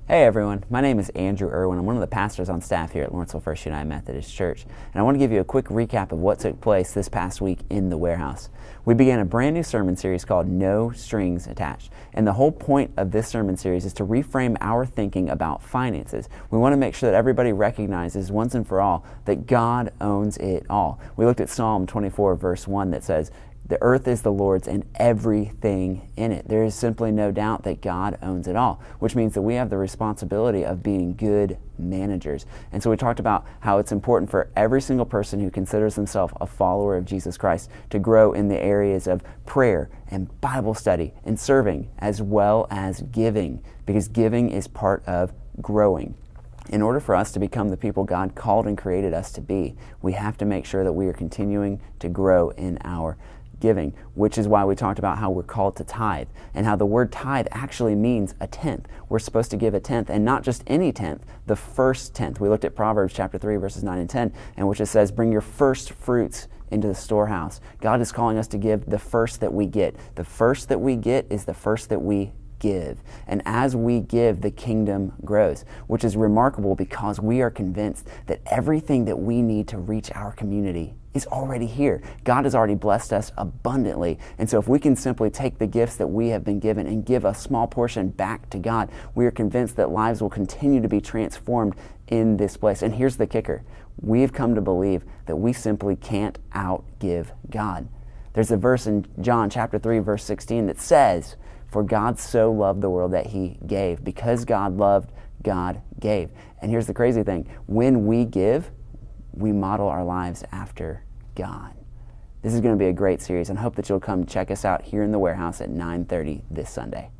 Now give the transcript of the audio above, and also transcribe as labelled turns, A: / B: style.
A: Hey everyone, my name is Andrew Irwin. I'm one of the pastors on staff here at Lawrenceville First United Methodist Church, and I want to give you a quick recap of what took place this past week in the warehouse. We began a brand new sermon series called No Strings Attached, and the whole point of this sermon series is to reframe our thinking about finances. We want to make sure that everybody recognizes once and for all that God owns it all. We looked at Psalm 24 verse 1 that says, "The earth is the Lord's and everything in it." There is simply no doubt that God owns it all, which means that we have the responsibility of being good managers. And so we talked about how it's important for every single person who considers themselves a follower of Jesus Christ to grow in the areas of prayer and Bible study and serving, as well as giving, because giving is part of growing. In order for us to become the people God called and created us to be, we have to make sure that we are continuing to grow in our giving, which is why we talked about how we're called to tithe and how the word tithe actually means a tenth. We're supposed to give a tenth, and not just any tenth, the first tenth. We looked at Proverbs chapter 3 verses 9 and 10, and which it says, "Bring your first fruits into the storehouse." God is calling us to give the first that we get. The first that we get is the first that we give. And as we give, the kingdom grows, which is remarkable because we are convinced that everything that we need to reach our community is already here. God has already blessed us abundantly. And so if we can simply take the gifts that we have been given and give a small portion back to God, we are convinced that lives will continue to be transformed in this place. And here's the kicker. We've come to believe that we simply can't outgive God. There's a verse in John chapter 3 verse 16 that says, "For God so loved the world that he gave." Because God loved, God gave. And here's the crazy thing. When we give, we model our lives after God. This is going to be a great series, and I hope that you'll come check us out here in the warehouse at 9:30 this Sunday.